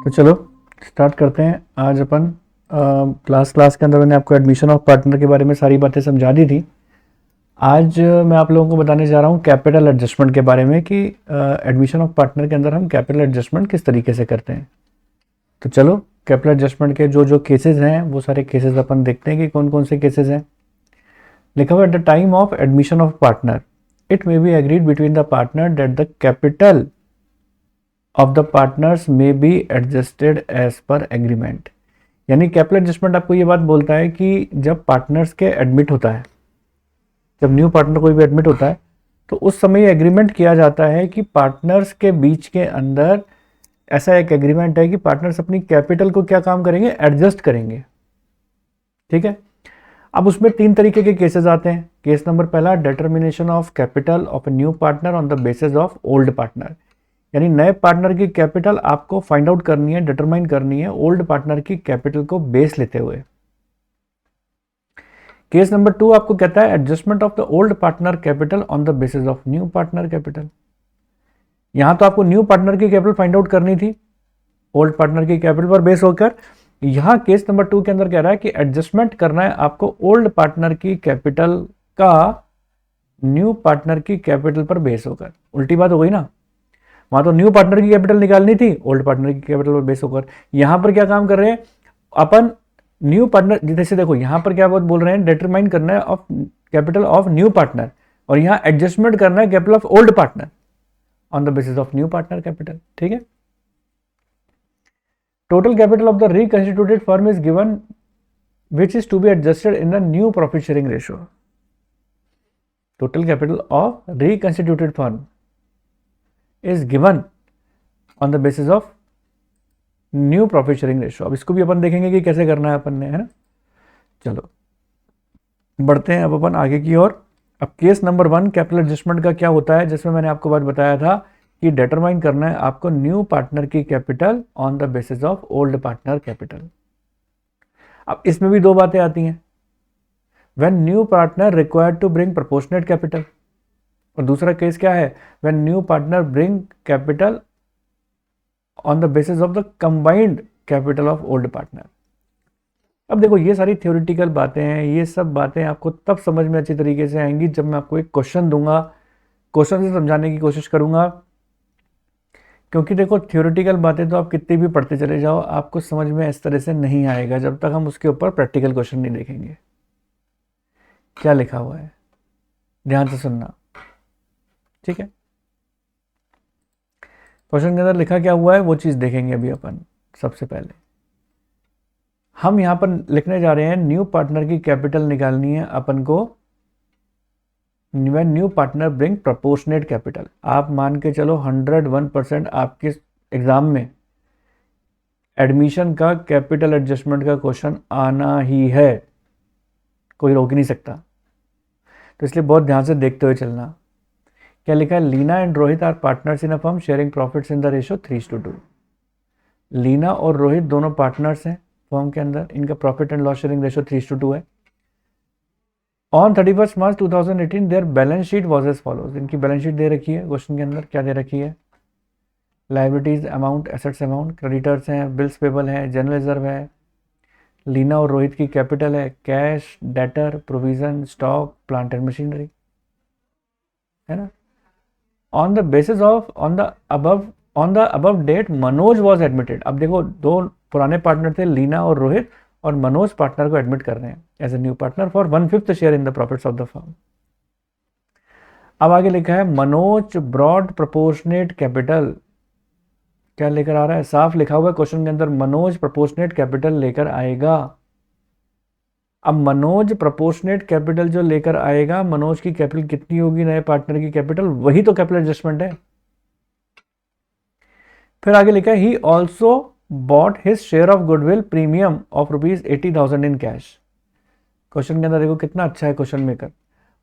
तो चलो स्टार्ट करते हैं। आज अपन क्लास के अंदर मैंने आपको एडमिशन ऑफ पार्टनर के बारे में सारी बातें समझा दी थी। आज मैं आप लोगों को बताने जा रहा हूँ कैपिटल एडजस्टमेंट के बारे में कि एडमिशन ऑफ पार्टनर के अंदर हम कैपिटल एडजस्टमेंट किस तरीके से करते हैं। तो चलो कैपिटल एडजस्टमेंट के जो जो केसेस हैं वो सारे केसेस अपन देखते हैं कि कौन कौन से केसेस हैं। लिखा हुआ at the time of admission of partner it may be agreed between the partner that the capital of the partners may be adjusted as per agreement. यानी कैपिटल एडजस्टमेंट आपको ये बात बोलता है कि जब पार्टनर्स के एडमिट होता है, जब न्यू पार्टनर कोई भी एडमिट होता है तो उस समय एग्रीमेंट किया जाता है कि पार्टनर्स के बीच के अंदर ऐसा एक एग्रीमेंट है कि पार्टनर्स अपनी कैपिटल को क्या काम करेंगे, एडजस्ट करेंगे। ठीक है। अब उसमें तीन तरीके के केसेस आते हैं। केस नंबर पहला, determination of capital of A new partner on the basis of old partner. यानी नए पार्टनर की कैपिटल आपको फाइंड आउट करनी है, डिटरमाइन करनी है ओल्ड पार्टनर की कैपिटल को बेस लेते हुए। केस नंबर 2 आपको कहता है adjustment of the old partner capital on the basis of new partner capital. यहां तो आपको न्यू पार्टनर की कैपिटल फाइंड आउट करनी थी ओल्ड पार्टनर की कैपिटल पर बेस होकर। यहां केस नंबर 2 के अंदर कह रहा है कि एडजस्टमेंट करना है आपको ओल्ड पार्टनर की कैपिटल का न्यू पार्टनर की कैपिटल पर बेस होकर। उल्टी बात हो गई ना, वहां तो न्यू पार्टनर की कैपिटल निकालनी थी ओल्ड पार्टनर की कैपिटल पर बेस होकर। यहां पर क्या काम कर रहे हैं अपन, न्यू पार्टनर, जैसे देखो यहां पर क्या बात बोल रहे हैं, डिटरमाइन करना है of capital of new partner, और यहां एडजस्टमेंट करना है capital of old partner on the basis of new partner capital. ठीक है। Total capital of the reconstituted firm is given which is to be adjusted in the new profit sharing ratio. Total capital of reconstituted firm is given on the basis of new profit sharing ratio. अब इसको भी अपन देखेंगे कि कैसे करना है अपन ने, है ना। चलो बढ़ते हैं अब अपन आगे की ओर। अब केस नंबर 1 कैपिटल एडजस्टमेंट का क्या होता है, जिसमें मैंने आपको बात बताया था कि डिटरमाइन करना है आपको न्यू पार्टनर की capital on the basis of old partner capital. अब इसमें भी दो बातें आती हैं, when new partner required to bring proportionate capital, और दूसरा केस क्या है, when new partner bring capital on the basis of the combined capital of old partner. अब देखो ये सारी थ्योरेटिकल बातें हैं, ये सब बातें आपको तब समझ में अच्छी तरीके से आएंगी जब मैं आपको एक क्वेश्चन दूंगा, क्वेश्चन से समझाने की कोशिश करूंगा। क्योंकि देखो थ्योरेटिकल बातें तो आप कितनी भी पढ़ते चले जाओ, आपको समझ में इस तरह से नहीं आएगा जब तक हम उसके ऊपर प्रैक्टिकल क्वेश्चन नहीं देखेंगे। क्या लिखा हुआ है ध्यान से सुनना, ठीक है। क्वेश्चन के अंदर लिखा क्या हुआ है वो चीज देखेंगे अभी अपन। सबसे पहले हम यहां पर लिखने जा रहे हैं न्यू पार्टनर की कैपिटल निकालनी है अपन को, new partner bring proportionate capital. आप मान के चलो 101% आपके एग्जाम में एडमिशन का कैपिटल एडजस्टमेंट का क्वेश्चन आना ही है, कोई रोक नहीं सकता। तो इसलिए बहुत ध्यान से देखते हुए चलना। क्या लिखा है, Leena and Rohit are partners in a firm sharing profits in the ratio 3:2। Leena और रोहित दोनों पार्टनर्स हैं फर्म के अंदर, इनका profit and loss sharing ratio 3:2 है। On 31 March 2018 their balance sheet was as follows. इनकी बैलेंस शीट दे रखी है क्वेश्चन के अंदर, क्या दे रखी है, liabilities amount, assets amount, creditors हैं, बिल्स पेबल है, जनरल रिजर्व है। लीना और रोहित की कैपिटल है cash, debtor, provision, stock, plant and machinery, है ना। On the basis of on the above date Manoj was admitted. अब देखो दो पुराने पार्टनर थे लीना और रोहित, और मनोज पार्टनर को एडमिट कर रहे हैं as a new partner for 1/5 share in the profits of the firm. अब आगे लिखा है मनोज ब्रॉड प्रोपोर्शनेट कैपिटल। क्या लेकर आ रहा है, साफ लिखा हुआ है क्वेश्चन के अंदर मनोज प्रोपोर्शनेट कैपिटल लेकर आएगा। अब मनोज प्रोपोर्शनेट कैपिटल जो लेकर आएगा, मनोज की कैपिटल कितनी होगी नए पार्टनर की कैपिटल, वही तो कैपिटल एडजस्टमेंट है। फिर आगे लिखा है he also bought his share of goodwill premium of ₹80,000 in cash. Question के अंदर देखो कितना अच्छा है क्वेश्चन मेकर,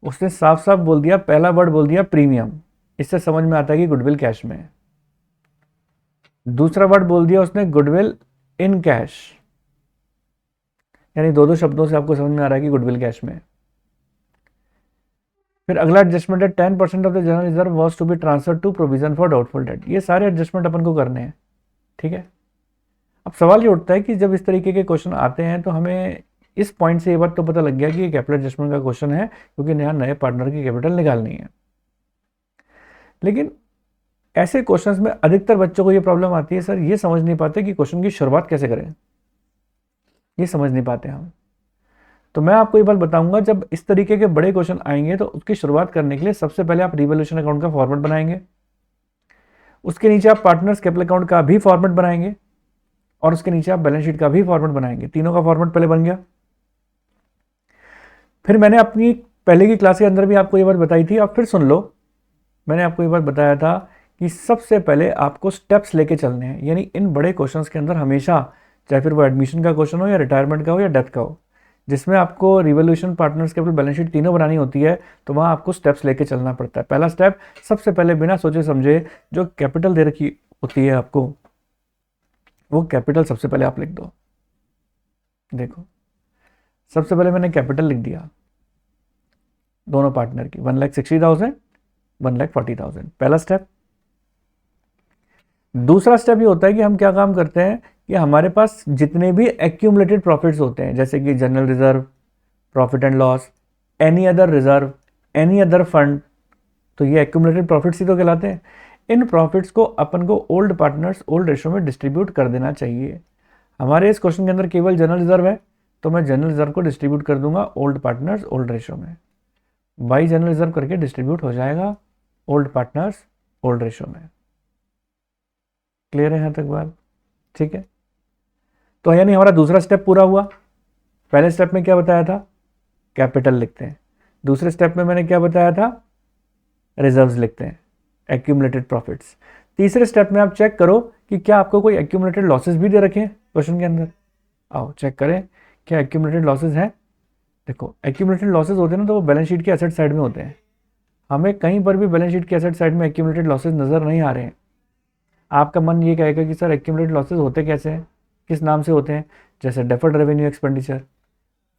उसने साफ साफ बोल दिया, पहला वर्ड बोल दिया प्रीमियम, इससे समझ में आता है कि गुडविल कैश में है। दूसरा वर्ड बोल दिया उसने गुडविल इन कैश, यानी दो दो शब्दों से आपको समझ में आ रहा है कि गुडविल कैश में है। फिर अगला एडजस्टमेंट है 10% of the general reserve was to be transfer to provision for doubtful debt. ये सारे एडजस्टमेंट अपन को करने हैं, ठीक है। अब सवाल ये उठता है कि जब इस तरीके के क्वेश्चन आते हैं तो हमें इस पॉइंट से ये बात तो पता लग गया कि ये कैपिटल एडजस्टमेंट का क्वेश्चन है, क्योंकि यहाँ नए पार्टनर की कैपिटल निकालनी है। लेकिन ऐसे क्वेश्चंस में अधिकतर बच्चों को ये प्रॉब्लम आती है, सर ये समझ नहीं पाते कि क्वेश्चन की शुरुआत कैसे करें, ये समझ नहीं पाते हम। तो मैं आपको ये बात बताऊंगा, जब इस तरीके के बड़े क्वेश्चन आएंगे तो उसकी शुरुआत करने के लिए सबसे पहले आप रिवॉल्यूशन अकाउंट का फॉर्मेट बनाएंगे, उसके नीचे आप पार्टनर्स कैपिटल अकाउंट का भी फॉर्मेट बनाएंगे, और उसके नीचे आप बैलेंस शीट का भी फॉर्मेट बनाएंगे। तीनों का फॉर्मेट पहले बन गया। फिर मैंने अपनी पहले की क्लास के अंदर भी आपको ये बात बताई थी, आप फिर सुन लो। मैंने आपको ये बात बताया था कि सबसे पहले आपको स्टेप्स लेके चलने हैं, यानी इन बड़े क्वेश्चंस के अंदर हमेशा, चाहे फिर वो एडमिशन का क्वेश्चन हो या रिटायरमेंट का हो या डेथ का हो, जिसमें आपको revolution, partners capital, balance sheet तीनों बनानी होती है, तो वहाँ आपको स्टेप्स लेके चलना पड़ता है। पहला स्टेप, सबसे पहले बिना सोचे समझे जो कैपिटल दे रखी होती है आपको, वो कैपिटल सबसे पहले आप लिख दो। देखो, सबसे पहले मैंने कैपिटल लिख दिया दोनों पार्टनर की, 1,60,000, 1,40,000, पहला स्टेप। दूसरा स्टेप ये होता है कि हम क्या काम करते हैं कि हमारे पास जितने भी एक्यूमुलेटेड प्रॉफिट्स होते हैं, जैसे कि general reserve, profit and loss, any other reserve, any other fund, तो ये एक्यूमुलेटेड प्रॉफिट्स ही तो कहलाते हैं। इन प्रॉफिट्स को अपन को ओल्ड पार्टनर्स ओल्ड रेशो में डिस्ट्रीब्यूट कर देना चाहिए। हमारे इस क्वेश्चन के अंदर केवल जनरल रिजर्व है, तो मैं जनरल रिजर्व को डिस्ट्रीब्यूट कर दूंगा ओल्ड पार्टनर्स ओल्ड रेशो में। बाई जनरल रिजर्व करके डिस्ट्रीब्यूट हो जाएगा ओल्ड पार्टनर्स ओल्ड रेशो में। क्लियर है यहाँ तक बात? ठीक है, तो यानी हमारा दूसरा स्टेप पूरा हुआ। पहले स्टेप में क्या बताया था, कैपिटल लिखते हैं। दूसरे स्टेप में मैंने क्या बताया था, रिजर्व्स लिखते हैं, एक्यूमुलेटेड प्रॉफिट्स। तीसरे स्टेप में आप चेक करो कि क्या आपको कोई एक्यूमुलेटेड लॉसेस भी दे रखे हैं क्वेश्चन के अंदर। आओ चेक करें क्या एक्यूमुलेटेड लॉसेस हैं। देखो, एक्यूमुलेटेड लॉसेस होते हैं ना, तो वो बैलेंस शीट के एसेट साइड में होते हैं। हमें कहीं पर भी बैलेंस शीट के एसेट साइड में एक्यूमुलेटेड लॉसेस नजर नहीं आ रहे हैं। आपका मन ये कहेगा कि सर एक्यूमुलेटेड लॉसेस होते कैसे हैं, किस नाम से होते हैं, जैसे deferred revenue expenditure,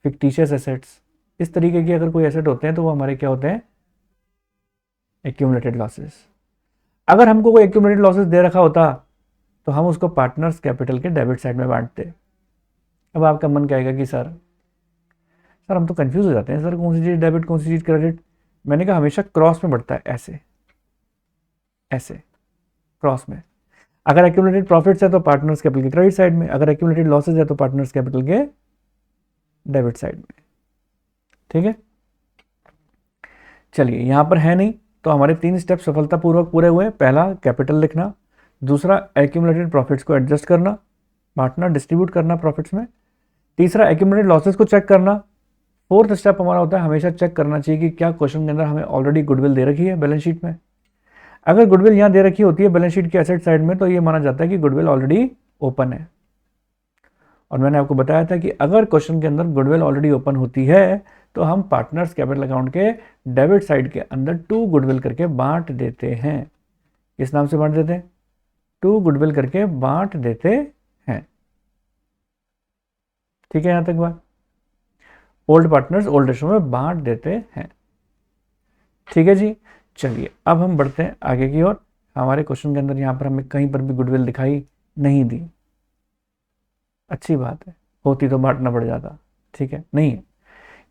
fictitious assets, इस तरीके के अगर कोई एसेट होते हैं तो वो हमारे क्या होते हैं, एक्यूमुलेटेड लॉसेस। अगर हमको कोई एक्यूमुलेटेड लॉसेस दे रखा होता तो हम उसको पार्टनर्स कैपिटल के डेबिट साइड में बांटते। अब आपका मन कहेगा कि सर हम तो कंफ्यूज हो जाते हैं, सर कौन सी चीज़ डेबिट कौन सी चीज़ क्रेडिट। मैंने कहा हमेशा क्रॉस में बढ़ता है, ऐसे ऐसे क्रॉस में। अगर एक्यूमुलेटेड प्रॉफिट्स है तो पार्टनर्स कैपिटल के क्रेडिट साइड में, अगर एक्यूमुलेटेड लॉसेज है तो पार्टनर्स कैपिटल के डेबिट साइड में। ठीक है, चलिए यहां पर है नहीं, तो हमारे 3 स्टेप सफलतापूर्वक पूरे हुए। पहला कैपिटल लिखना, दूसरा एक्यूमुलेटेड प्रॉफिट्स को एडजस्ट करना, बांटना, डिस्ट्रीब्यूट करना प्रॉफिट्स में, तीसरा एक्यूमुलेटेड लॉसेस को चेक करना। फोर्थ स्टेप हमारा होता है हमेशा चेक करना चाहिए कि क्या क्वेश्चन के अंदर हमें ऑलरेडी गुडविल दे रखी है बैलेंस शीट में। अगर गुडविल यहाँ दे रखी होती है बैलेंस शीट के एसेट साइड में, तो ये माना जाता है कि गुडविल ऑलरेडी ओपन है। और मैंने आपको बताया था कि अगर क्वेश्चन के अंदर गुडविल ऑलरेडी ओपन होती है तो हम पार्टनर्स कैपिटल अकाउंट के डेबिट साइड के अंदर टू गुडविल करके बांट देते हैं। किस नाम से बांट देते हैं, टू गुडविल करके बांट देते हैं। ठीक है, यहां तक बात, ओल्ड पार्टनर्स ओल्ड रेशो में बांट देते हैं। ठीक है जी, चलिए अब हम बढ़ते हैं आगे की ओर। हमारे क्वेश्चन के अंदर यहाँ पर हमें कहीं पर भी गुडविल दिखाई नहीं दी, अच्छी बात है, होती तो बांटना पड़ जाता। ठीक है, नहीं है,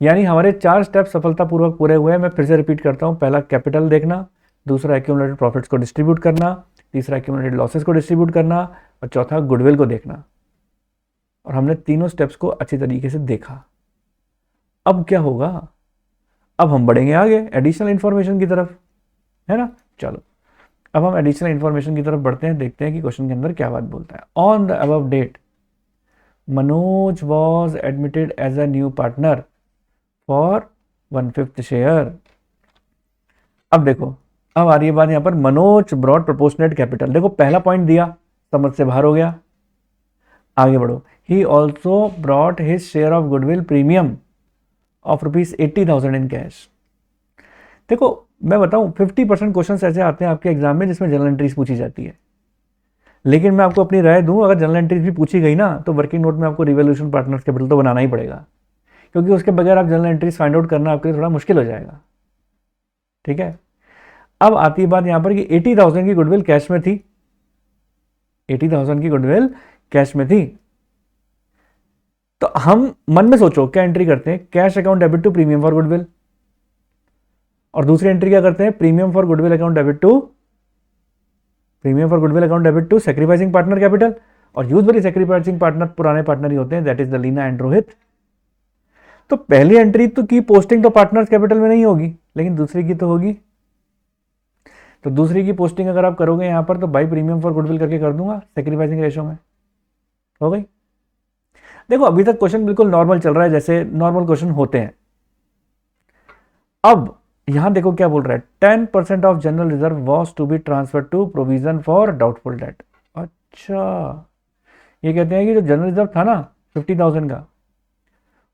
यानी हमारे 4 स्टेप सफलतापूर्वक पूरे हुए हैं। मैं फिर से रिपीट करता हूँ, पहला कैपिटल देखना, दूसरा एक्यूमुलेटेड प्रॉफिट्स को डिस्ट्रीब्यूट करना, तीसरा एक्यूमुलेटेड लॉसेस को डिस्ट्रीब्यूट करना, और चौथा गुडविल को देखना। और हमने तीनों स्टेप्स को अच्छी तरीके से देखा। अब क्या होगा, अब हम बढ़ेंगे आगे एडिशनल इंफॉर्मेशन की तरफ, है ना। चलो अब हम एडिशनल इंफॉर्मेशन की तरफ बढ़ते हैं, देखते हैं कि क्वेश्चन के अंदर क्या बात बोलता है। On the above date Manoj was admitted as a new partner for 1/5 share. अब देखो, अब आ रही है बात यहां पर, मनोज ब्रॉड प्रोपोर्शनेट कैपिटल। देखो पहला पॉइंट दिया, समझ से बाहर हो गया, आगे बढ़ो। He also brought his share of goodwill premium of ₹80,000 in cash. देखो मैं बताऊं, 50% क्वेश्चन ऐसे आते हैं आपके एग्जाम में जिसमें जनरल एंट्रीज पूछी जाती है। लेकिन मैं आपको अपनी राय दूं, अगर जनरल एंट्रीज भी पूछी गई ना, तो वर्किंग नोट में आपको रिवॉल्यूशन पार्टनर्स कैपिटल तो बनाना ही पड़ेगा, क्योंकि उसके बगैर आप जनरल एंट्रीज फाइंड आउट करना आपके लिए थोड़ा मुश्किल हो जाएगा। ठीक है, अब आती है बात यहां पर कि 80,000 की गुडविल कैश में थी, 80,000 की गुडविल कैश में थी। तो हम मन में सोचो क्या एंट्री करते हैं, cash account debit to premium for goodwill, और दूसरी एंट्री क्या करते हैं, premium for goodwill account debit to sacrificing partner capital, और यूजुअली सैक्रिफाइसिंग पार्टनर पुराने पार्टनर ही होते हैं, that is the Leena and Rohit. तो पहली एंट्री तो की पोस्टिंग तो पार्टनर्स कैपिटल में नहीं होगी, लेकिन दूसरी की तो होगी। तो दूसरी की पोस्टिंग अगर आप करोगे यहां पर तो बाई प्रीमियम फॉर गुडविल करके कर दूंगा सैक्रिफाइसिंग रेशो में, हो गई। देखो अभी तक क्वेश्चन बिल्कुल नॉर्मल चल रहा है, जैसे नॉर्मल क्वेश्चन होते हैं। अब यहां देखो क्या बोल रहा है, 10% of general reserve was to be transfer to provision for doubtful debt. अच्छा, ये कहते हैं कि जो जनरल रिजर्व था ना 50,000 का,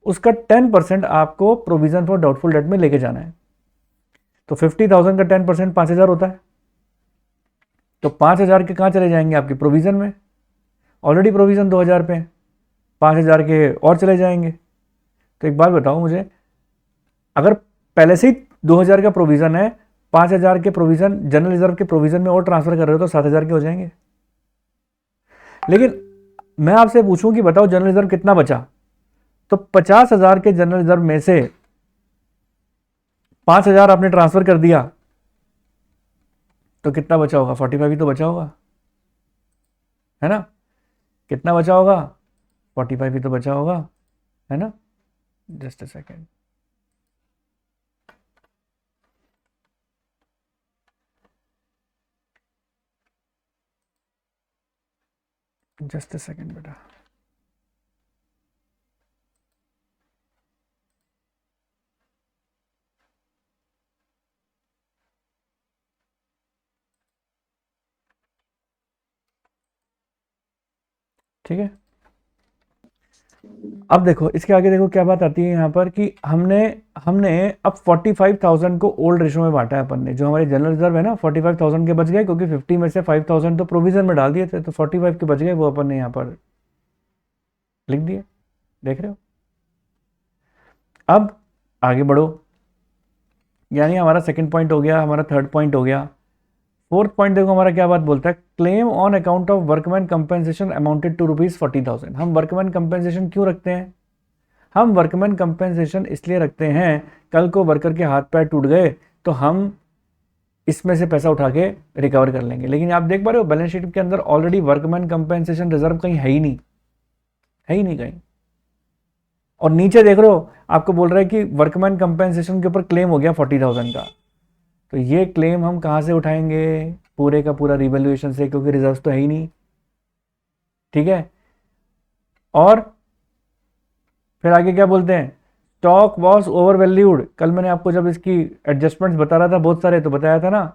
उसका 10% आपको प्रोविजन फॉर डाउटफुल डेट में लेके जाना है। तो 50,000 का 10% 5,000 होता है। तो 5,000 के कहां चले जाएंगे, आपके प्रोविजन में। ऑलरेडी प्रोविजन 2,000 पे है, 5,000 के और चले जाएंगे। तो एक बात बताओ मुझे, अगर पहले से ही 2,000 का प्रोविजन है, 5,000 के प्रोविजन जनरल रिजर्व के प्रोविजन में और ट्रांसफर कर रहे हो तो 7,000 के हो जाएंगे। लेकिन मैं आपसे पूछूं कि बताओ जनरल रिजर्व कितना बचा, तो 50,000 के जनरल रिजर्व में से 5,000 आपने ट्रांसफर कर दिया, तो कितना बचा होगा, 45 ही तो बचा होगा, है ना। कितना बचा होगा, 45 ही तो बचा होगा, है ना। Just a second, just a second बेटा। ठीक है, अब देखो इसके आगे देखो क्या बात आती है यहाँ पर कि हमने हमने अब 45,000 को ओल्ड रेशो में बांटा है अपन ने। जो हमारे जनरल रिजर्व है ना 45,000 के बच गए, क्योंकि 50 में से 5,000 तो प्रोविजन में डाल दिए थे, तो 45 के बच गए, वो अपन ने यहाँ पर लिख दिए, देख रहे हो। अब आगे बढ़ो, यानी हमारा सेकंड पॉइंट हो गया, हमारा थर्ड पॉइंट हो गया। फोर्थ पॉइंट देखो हमारा क्या बात बोलता है, claim on account of workman compensation amounted to ₹40,000। हम वर्कमैन कंपेंसेशन क्यों रखते हैं, हम वर्कमैन कंपेंसेशन इसलिए रखते हैं, कल को वर्कर के हाथ पैर टूट गए तो हम इसमें से पैसा उठा के रिकवर कर लेंगे। लेकिन आप देख पा रहे हो बैलेंस शीट के अंदर ऑलरेडी वर्कमैन कंपेंसेशन रिजर्व कहीं है ही नहीं, है ही नहीं कहीं। और नीचे देख रहे हो आपको बोल रहा है कि वर्कमैन कंपेंसेशन के ऊपर क्लेम हो गया 40,000 का। तो ये क्लेम हम कहां से उठाएंगे, पूरे का पूरा रिवैल्यूएशन से, क्योंकि रिजर्व तो है ही नहीं। ठीक है, और फिर आगे क्या बोलते हैं, स्टॉक वॉज ओवर वैल्यूड। कल मैंने आपको जब इसकी एडजस्टमेंट्स बता रहा था बहुत सारे, तो बताया था ना,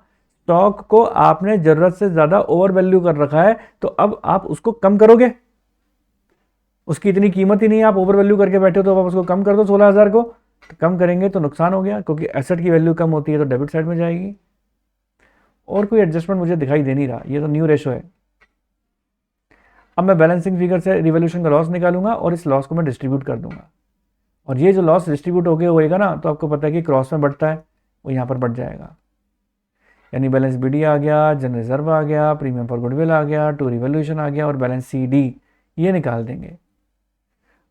स्टॉक को आपने जरूरत से ज्यादा ओवर वैल्यू कर रखा है, तो अब आप उसको कम करोगे, उसकी इतनी कीमत ही नहीं है, आप ओवर वैल्यू करके बैठे हो, तो आप उसको कम कर दो 16,000 को। तो कम करेंगे तो नुकसान हो गया, क्योंकि एसेट की वैल्यू कम होती है तो डेबिट साइड में जाएगी। और कोई एडजस्टमेंट मुझे दिखाई दे नहीं रहा, ये तो न्यू रेशो है। अब मैं बैलेंसिंग फिगर से रिवैल्यूएशन का लॉस निकालूंगा और इस लॉस को मैं डिस्ट्रीब्यूट कर दूंगा, और ये जो लॉस डिस्ट्रीब्यूट होगा ना, तो आपको पता है कि क्रॉस में बढ़ता है, वो यहाँ पर बढ़ जाएगा। यानी बैलेंस BD आ गया, जनरल रिजर्व आ गया, प्रीमियम फॉर गुडविल आ गया, टू रिवैल्यूएशन आ गया, और बैलेंस CD ये निकाल देंगे।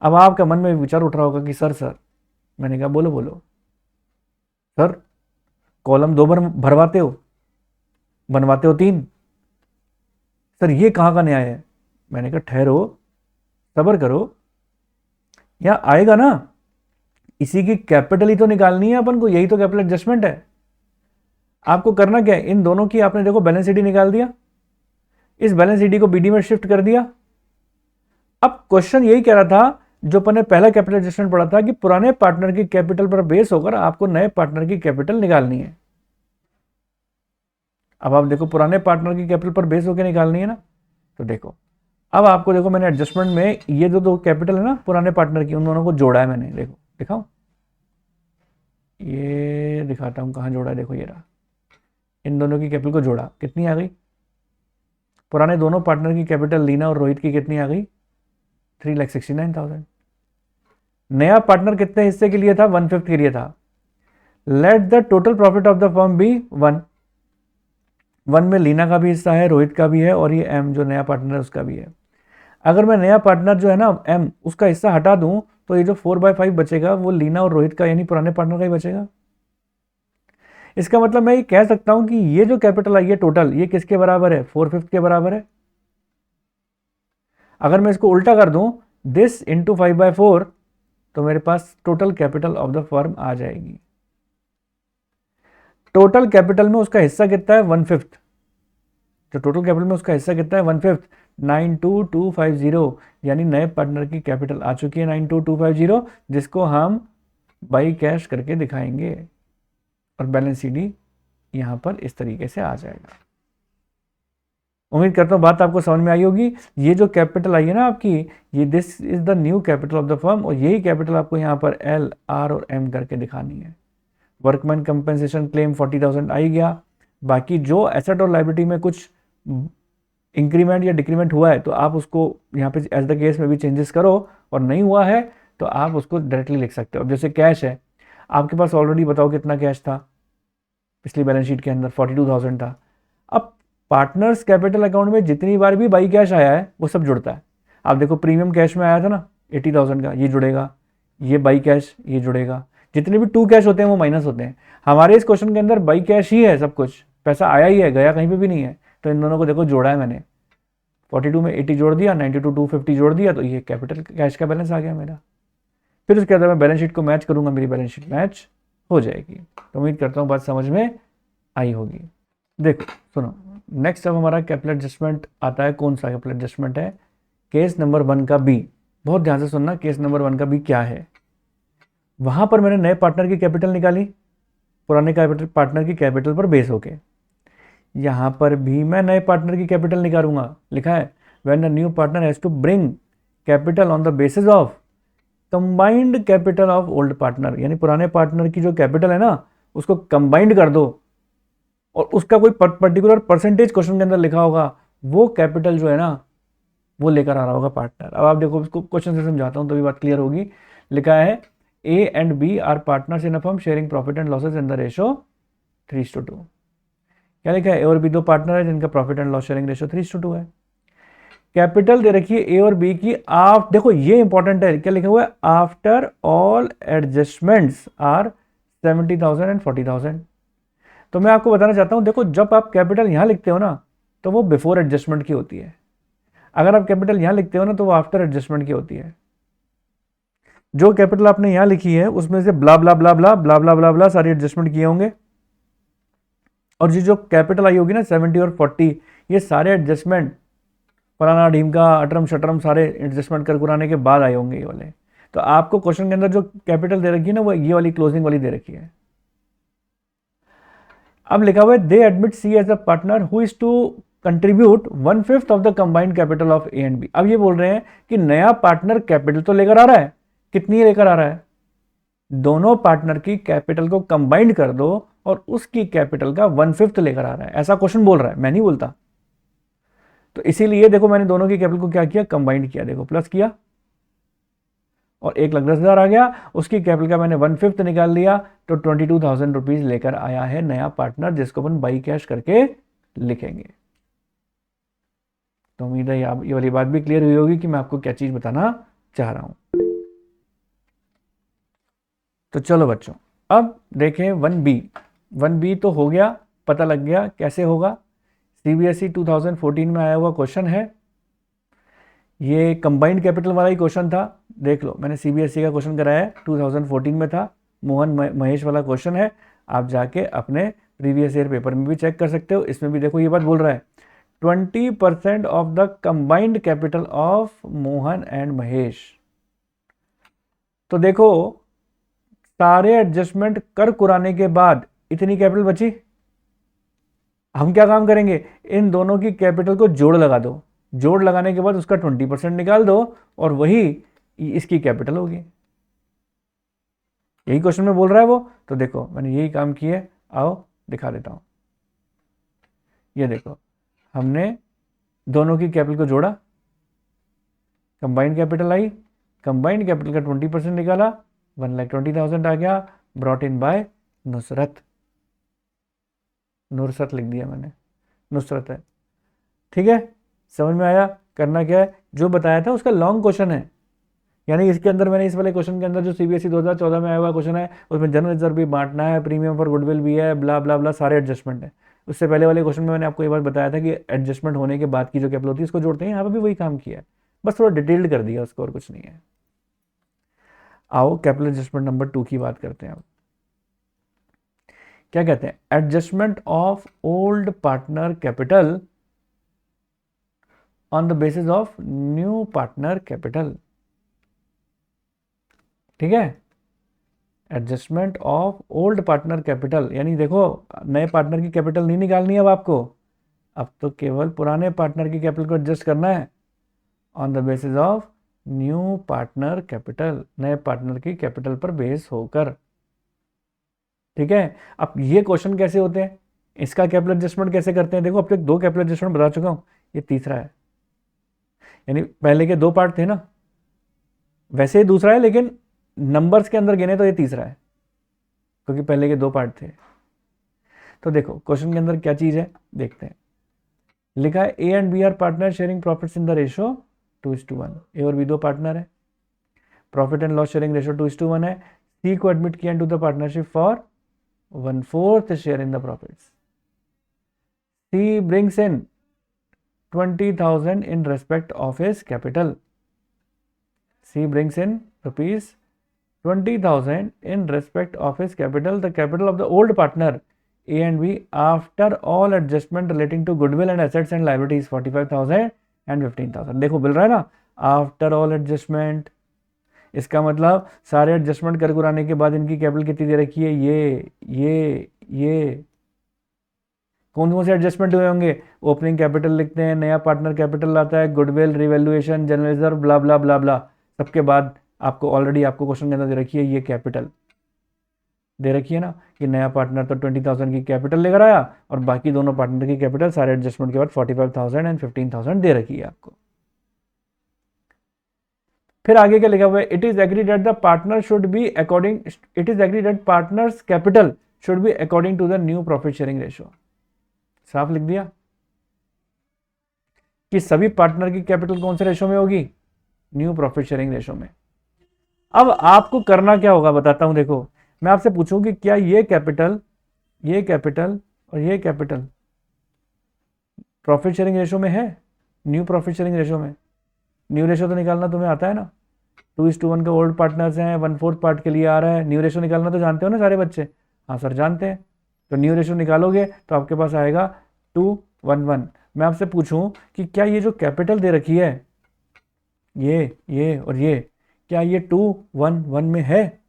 अब आपका मन में विचार उठ रहा होगा कि सर मैंने कहा बोलो बोलो सर, कॉलम 2 भरवाते हो, बनवाते हो 3, सर ये कहाँ का न्याय है। मैंने कहा ठहरो, सब्र करो, यहाँ आएगा ना, इसी की कैपिटल ही तो निकालनी है अपन को, यही तो कैपिटल एडजस्टमेंट है। आपको करना क्या है, इन दोनों की आपने देखो बैलेंस शीट निकाल दिया, इस बैलेंस शीट को BD में शिफ्ट कर दिया। अब क्वेश्चन यही कह रहा था जो अपन ने पहला कैपिटल एडजस्टमेंट पढ़ा था, कि पुराने पार्टनर की कैपिटल पर बेस होकर आपको नए पार्टनर की कैपिटल निकालनी है। अब आप देखो पुराने पार्टनर की कैपिटल पर बेस होकर निकालनी है ना, तो देखो अब आपको देखो मैंने एडजस्टमेंट में ये जो 2 कैपिटल है ना पुराने पार्टनर की, उन दोनों को जोड़ा है मैंने। देखो दिखाओ, ये दिखाता हूं कहां जोड़ा है, देखो ये रहा, इन दोनों की कैपिटल को जोड़ा, कितनी आ गई, पुराने दोनों पार्टनर की कैपिटल लीना और रोहित की कितनी आ गई, 3,69,000। नया पार्टनर कितने हिस्से के लिए था, 1/5 के लिए था। Let the total profit of the firm be 1 में लीना का भी हिस्सा है, रोहित का भी है, और ये M जो नया पार्टनर है उसका भी है। अगर मैं नया पार्टनर जो है ना एम, उसका हिस्सा हटा दूं तो ये जो 4/5 बचेगा वो लीना और रोहित का यानी पुराने पार्टनर का ही बचेगा। इसका मतलब मैं ये कह सकता हूं कि ये जो कैपिटल आई है टोटल, ये किसके बराबर है, 4/5 के बराबर है। अगर मैं इसको उल्टा कर दूं, दिस इंटू 5/4, तो मेरे पास total capital of the firm आ जाएगी। टोटल कैपिटल में उसका हिस्सा कितना है, 1/5। जो टोटल कैपिटल में उसका हिस्सा कितना है, 1/5, 92250, यानी नए पार्टनर की कैपिटल आ चुकी है 92250, जिसको हम बाई कैश करके दिखाएंगे और बैलेंस शीट यहां पर इस तरीके से आ जाएगा। उम्मीद करता हूं बात आपको समझ में आई होगी। ये जो कैपिटल आई है ना आपकी, ये this is the new capital of the firm, और यही कैपिटल आपको यहां पर एल, आर और एम करके दिखानी है। वर्कमैन कंपनसेशन क्लेम 40,000 आई गया। बाकी जो एसेट और लाइबिलिटी में कुछ इंक्रीमेंट या डिक्रीमेंट हुआ है तो आप उसको यहाँ पे एज द केस में भी चेंजेस करो, और नहीं हुआ है तो आप उसको डायरेक्टली लिख सकते हो। अब जैसे कैश है, आपके पास ऑलरेडी बताओ कितना कैश था पिछली बैलेंस शीट के अंदर, 42,000 था। अब पार्टनर्स कैपिटल अकाउंट में जितनी बार भी बाई कैश आया है वो सब जुड़ता है। आप देखो प्रीमियम कैश में आया था ना 80,000 का, ये जुड़ेगा, ये बाई कैश ये जुड़ेगा, जितने भी टू कैश होते हैं वो माइनस होते हैं। हमारे इस क्वेश्चन के अंदर बाई कैश ही है, सब कुछ पैसा आया ही है, गया कहीं पे भी नहीं है। तो इन दोनों को देखो जोड़ा है मैंने, 42 में 80 जोड़ दिया, 92 250 जोड़ दिया, तो ये कैपिटल कैश का बैलेंस आ गया मेरा। फिर उसके बाद मैं बैलेंस शीट को मैच करूंगा, मेरी बैलेंस शीट मैच हो जाएगी। तो उम्मीद करता हूँ बात समझ में आई होगी। देखो सुनो, नेक्स्ट अब हमारा कैपिटल एडजस्टमेंट आता है। कौन सा कैपिटल एडजस्टमेंट है, केस नंबर 1 का बी। बहुत ध्यान से सुनना, केस नंबर 1 का बी क्या है। वहां पर मैंने नए पार्टनर की कैपिटल निकाली पुराने कैपिटल पार्टनर की कैपिटल पर बेस होके। यहां पर भी मैं नए पार्टनर की कैपिटल निकालूंगा। लिखा है when a new partner has to bring capital on the basis of combined capital of old partner, यानी पुराने पार्टनर की जो कैपिटल है ना उसको कंबाइंड कर दो, और उसका कोई पर्टिकुलर परसेंटेज क्वेश्चन के अंदर लिखा होगा, वो कैपिटल जो है ना वो लेकर आ रहा होगा पार्टनर। अब आप देखो, उसको क्वेश्चन से समझाता हूं तभी बात क्लियर होगी। लिखा है A and B are partners in a firm sharing profit and losses in the ratio 3:2। क्या लिखा है, ए और बी दो पार्टनर है जिनका profit and loss sharing ratio 3:2 है। कैपिटल दे रखी है ए और बी की, आप देखो ये इंपॉर्टेंट है, क्या लिखा हुआ है, after all adjustments are 70,000 and 40,000। तो मैं आपको बताना चाहता हूं, देखो जब आप कैपिटल यहां लिखते हो ना तो वो बिफोर एडजस्टमेंट की होती है, अगर आप कैपिटल यहां लिखते हो ना तो वो आफ्टर एडजस्टमेंट की होती है। जो कैपिटल आपने यहां लिखी है उसमें से ब्ला ब्ला ब्ला ब्ला ब्ला ब्ला ब्ला ब्ला सारी एडजस्टमेंट किए होंगे, और जो कैपिटल आई होगी ना 70 और 40, ये सारे एडजस्टमेंट फलाना ढीमका अटरम शटरम सारे एडजस्टमेंट कर कराने के बाद आए होंगे ये वाले। तो आपको क्वेश्चन के अंदर जो कैपिटल दे रखी है ना वो ये वाली क्लोजिंग वाली दे रखी है। अब लिखा हुआ है they admit C as a partner who is to contribute 1/5 of the combined capital of A and B. अब ये बोल रहे हैं कि नया पार्टनर कैपिटल तो लेकर आ रहा है, कितनी लेकर आ रहा है, दोनों पार्टनर की कैपिटल को कंबाइंड कर दो और उसकी कैपिटल का 1/5 लेकर आ रहा है, ऐसा क्वेश्चन बोल रहा है, मैं नहीं बोलता। तो इसीलिए देखो मैंने दोनों की कैपिटल को क्या किया, कंबाइंड किया, देखो प्लस किया और 1,10,000 आ गया, उसकी कैपिटल का मैंने 1/5 निकाल लिया, तो 22,000 रुपीज लेकर आया है नया पार्टनर, जिसको अपन बाई कैश करके लिखेंगे। तो उम्मीद है ये वाली बात भी क्लियर हुई होगी कि मैं आपको क्या चीज बताना चाह रहा हूं। तो चलो बच्चों, अब देखें 1B। 1B तो हो गया, पता लग गया कैसे होगा। सीबीएसई 2014 में आया हुआ क्वेश्चन है, ये कंबाइंड कैपिटल वाला ही क्वेश्चन था। देख लो मैंने सीबीएसई का क्वेश्चन कराया है, 2014 में था, मोहन महेश वाला क्वेश्चन है। आप जाके अपने प्रीवियस ईयर पेपर में भी चेक कर सकते हो। इसमें भी देखो ये बात बोल रहा है 20% of the combined capital of Mohan and Mahesh. तो देखो सारे एडजस्टमेंट कर कुराने के बाद इतनी कैपिटल बची, हम क्या काम करेंगे, इन दोनों की कैपिटल को जोड़ लगा दो, जोड़ लगाने के बाद उसका 20% निकाल दो और वही इसकी कैपिटल होगी। यही क्वेश्चन में बोल रहा है वो। तो देखो मैंने यही काम किया, आओ दिखा देता हूं। ये देखो हमने दोनों की कैपिटल को जोड़ा, combined capital I, combined capital का 20% निकाला, 1,20,000 आ गया, brought in by Nusrat. Nusrat लिख दिया मैंने, नुसरत है, ठीक है, समझ में आया। करना क्या है, जो बताया था उसका लॉन्ग क्वेश्चन है, यानी इसके अंदर मैंने इस वाले क्वेश्चन के अंदर जो सीबीएसई 2014 में आया हुआ क्वेश्चन है उसमें जनरल रिजर्व भी बांटना है, प्रीमियम फॉर गुडविल भी है, ब्ला ब्ला ब्ला, सारे एडजस्टमेंट है। उससे पहले वाले क्वेश्चन में मैंने आपको ये बात बताया था कि एडजस्टमेंट होने के बाद की जो कैपिटल होती है उसको जोड़ते हैं, यहाँ पर भी वही काम किया है, बस थोड़ा डिटेल्ड कर दिया उसको, और कुछ नहीं है। आओ कैपिटल एडजस्टमेंट नंबर 2 की बात करते हैं। अब क्या कहते हैं, adjustment of old partner capital on the basis of new partner capital. ठीक है, adjustment of old partner capital, यानी देखो नए पार्टनर की कैपिटल नहीं निकालनी है अब आपको, अब तो केवल पुराने पार्टनर की कैपिटल को एडजस्ट करना है on the basis of new partner capital, नए पार्टनर की कैपिटल पर बेस होकर। ठीक है, अब ये क्वेश्चन कैसे होते हैं, इसका कैपिटल एडजस्टमेंट कैसे करते हैं, देखो अब तक 2 कैपिटल एडजस्टमेंट बता चुका हूं, ये तीसरा है, यानी पहले के 2 पार्ट थे ना, वैसे ही दूसरा है, लेकिन नंबर्स के अंदर गिने तो ये तीसरा है, क्योंकि पहले के 2 पार्ट थे। तो देखो क्वेश्चन के अंदर क्या चीज है देखते हैं, लिखा है A and B are partner sharing profits in the ratio 2:1, A और बी 2 पार्टनर है, profit and loss sharing ratio 2:1 है, सी को एडमिट किया into the partnership for 1/4 share in the profits, C brings in 20,000 in respect of his capital. C brings in rupees 20,000 in respect of his capital. The capital of the old partner A and B after all adjustment relating to goodwill and assets and liabilities 45,000 and 15,000. देखो मिल रहा है ना, after all adjustment, इसका मतलब सारे adjustment कर कराने के बाद इनकी कैपिटल कितनी दे रखी है, ये कौन कौन से एडजस्टमेंट हुए होंगे, ओपनिंग कैपिटल लिखते हैं, नया पार्टनर कैपिटल आता है, गुडविल, रिवैल्यूएशन, जनरल रिजर्व, ब्ला ब्ला ब्ला ब्ला, सबके बाद आपको ऑलरेडी आपको क्वेश्चन के अंदर दे रखी है ये कैपिटल दे रखी है ना, कि नया पार्टनर तो 20,000 की कैपिटल लेकर आया और बाकी दोनों पार्टनर की कैपिटल सारे एडजस्टमेंट के बाद 45,000 एंड 15,000 दे रखी है आपको। फिर आगे क्या लिखा हुआ है, it is agreed that the partner should be according, it is agreed that partners capital should be according to the new profit sharing ratio. साफ लिख दिया कि सभी पार्टनर की कैपिटल कौन से रेशो में होगी, न्यू प्रॉफिट शेयरिंग रेशो में। अब आपको करना क्या होगा बताता हूं, देखो मैं आपसे पूछूं कि क्या ये कैपिटल और ये कैपिटल प्रॉफिट शेयरिंग रेशो में है, न्यू प्रॉफिट शेयरिंग रेशो में। न्यू रेशो तो निकालना तुम्हें आता है ना, 2:1 के ओल्ड पार्टनर्स हैं, 1/4 पार्ट के लिए आ रहा है, न्यू रेशो निकालना तो जानते हो ना सारे बच्चे, हाँ सर जानते हैं। तो न्यू रेशो निकालोगे तो आपके पास आएगा 2:1:1। मैं आपसे पूछूं कि क्या ये जो कैपिटल दे रखी है ये और ये, क्या ये 2:1:1 में है,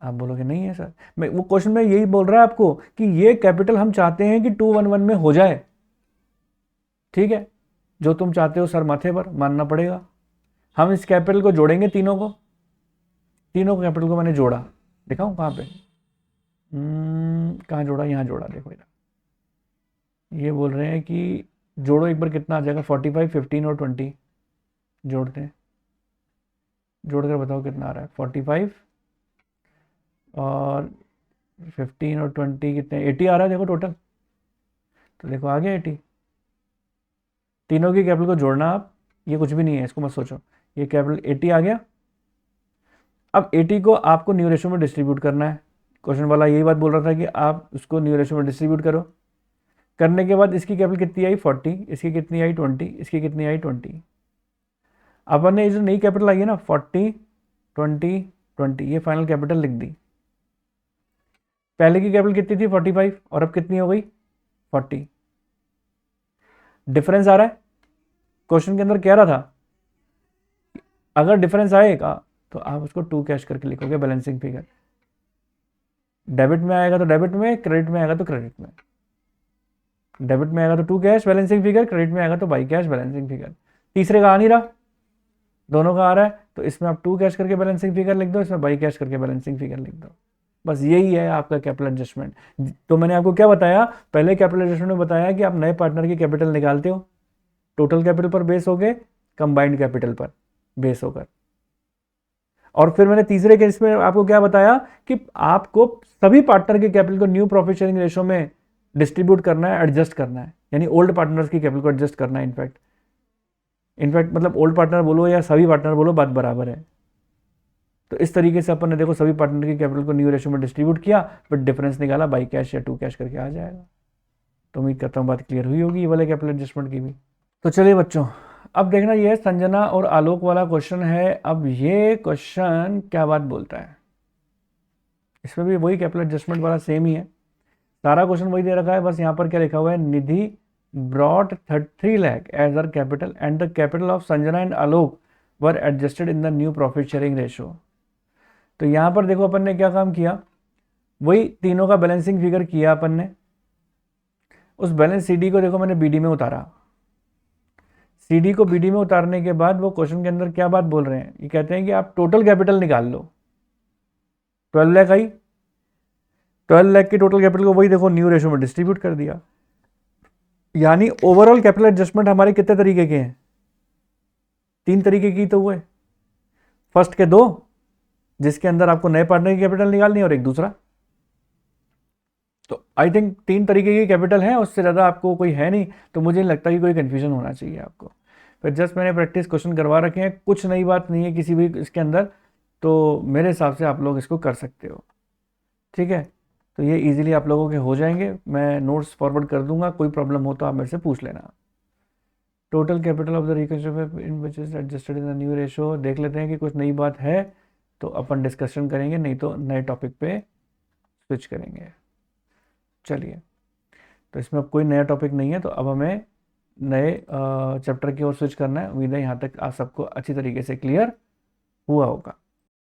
आप बोलोगे नहीं है सर। मैं वो क्वेश्चन में यही बोल रहा है आपको कि ये कैपिटल हम चाहते हैं कि 2:1:1 में हो जाए। ठीक है, जो तुम चाहते हो सर माथे पर मानना पड़ेगा। हम इस कैपिटल को जोड़ेंगे, तीनों को कैपिटल को मैंने जोड़ा, दिखाऊं कहाँ पे, कहाँ जोड़ा, यहाँ जोड़ा, देखो इधर। ये बोल रहे हैं कि जोड़ो एक बार, कितना आ जाएगा, 45, 15 और 20 जोड़ते हैं, जोड़कर बताओ कितना आ रहा है, 45 और 15 और 20 कितने, 80 आ रहा है देखो टोटल। तो देखो आ गया 80, तीनों की कैपिटल को जोड़ना आप, ये कुछ भी नहीं है, इसको मत सोचो, ये कैपिटल 80 आ गया। अब 80 को आपको न्यू रेशो में डिस्ट्रीब्यूट करना है, क्वेश्चन वाला यही बात बोल रहा था कि आप उसको न्यू रेशो में डिस्ट्रीब्यूट करो। करने के बाद इसकी कैपिटल कितनी आई 40, इसकी कितनी आई 20, इसकी कितनी आई 20। अपन ने जो नई कैपिटल आई है ना 40, 20, 20, ये फाइनल कैपिटल लिख दी। पहले की कैपिटल कितनी थी 45 और अब कितनी हो गई 40। डिफरेंस आ रहा है, क्वेश्चन के अंदर कह रहा था अगर डिफरेंस आएगा तो आप उसको 2 कैश करके लिखोगे बैलेंसिंग फिगर। डेबिट में आएगा तो डेबिट में, क्रेडिट में आएगा तो क्रेडिट में। डेबिट में आएगा तो 2 कैश बैलेंसिंग फिगर, क्रेडिट में आएगा तो बाई कैश बैलेंसिंग फिगर। तीसरे का आ नहीं रहा, दोनों का आ रहा है, तो इसमें आप 2 कैश करके बैलेंसिंग फिगर लिख दो, इसमें बाई कैश करके बैलेंसिंग फिगर लिख दो। बस यही है आपका कैपिटल एडजस्टमेंट। तो मैंने आपको क्या बताया, पहले कैपिटल एडजस्टमेंट में बताया कि आप नए पार्टनर की कैपिटल निकालते हो टोटल कैपिटल पर बेस हो गए, कंबाइंड कैपिटल पर बेस होकर। और फिर मैंने तीसरे केस में आपको क्या बताया कि आपको सभी पार्टनर के कैपिटल को न्यू प्रॉफिट शेयरिंग रेशो में डिस्ट्रीब्यूट करना है, एडजस्ट करना है, यानी ओल्ड पार्टनर्स की कैपिटल को एडजस्ट करना है इनफैक्ट। इनफैक्ट मतलब ओल्ड पार्टनर बोलो या सभी पार्टनर बोलो, बात बराबर है। तो इस तरीके से अपन ने देखो सभी पार्टनर की कैपिटल को न्यू रेशियो में डिस्ट्रीब्यूट किया, बट डिफरेंस निकाला, बाई कैश या टू कैश करके आ जाएगा। तो उम्मीद करता हूँ बात क्लियर हुई होगी ये वाले कैपिटल एडजस्टमेंट की भी। तो चलिए बच्चों, अब देखना ये संजना और आलोक वाला क्वेश्चन है। अब ये क्वेश्चन क्या बात बोलता है, इसमें भी वही कैपिटल एडजस्टमेंट वाला सेम ही है, सारा क्वेश्चन वही दे रखा है, बस यहाँ पर क्या लिखा हुआ है, Nidhi brought 33 lakh as her capital and the capital of Sanjana and Alok were adjusted in the new profit sharing ratio. तो यहाँ पर देखो अपन ने क्या काम किया, वही तीनों का बैलेंसिंग फिगर किया अपन ने। उस बैलेंस सीडी को देखो मैंने बीडी में उतारा, सीडी को बीडी में उतारने के बाद वो क्वेश्चन के अंदर क्या बात बोल रहे हैं, ये कहते हैं कि आप टोटल कैपिटल निकाल लो। 12 लाख आई, 12 लाख की टोटल कैपिटल को वही देखो न्यू रेशियो में डिस्ट्रीब्यूट कर दिया। यानी ओवरऑल कैपिटल एडजस्टमेंट हमारे कितने तरीके के हैं, 3 तरीके की तो हुए। फर्स्ट के 2 जिसके अंदर आपको नए पार्टनर की कैपिटल निकालनी है, और एक दूसरा। तो आई थिंक 3 तरीके की कैपिटल है, उससे ज़्यादा आपको कोई है नहीं, तो मुझे नहीं लगता कि कोई कन्फ्यूजन होना चाहिए आपको। फिर जस्ट मैंने प्रैक्टिस क्वेश्चन करवा रखे हैं, कुछ नई बात नहीं है किसी भी इसके अंदर, तो मेरे हिसाब से आप लोग इसको कर सकते हो। ठीक है, तो ये इजीली आप लोगों के हो जाएंगे, मैं नोट्स फॉरवर्ड कर दूंगा, कोई प्रॉब्लम हो तो आप मेरे से पूछ लेना। Total capital of the reconstructed in which is adjusted in the new ratio, देख लेते हैं कि कुछ नई बात है तो अपन डिस्कशन करेंगे, नहीं तो नए टॉपिक पे स्विच करेंगे। चलिए, तो इसमें अब कोई नया टॉपिक नहीं है, तो अब हमें नए चैप्टर की ओर स्विच करना है। उम्मीद है यहाँ तक आप सबको अच्छी तरीके से क्लियर हुआ होगा।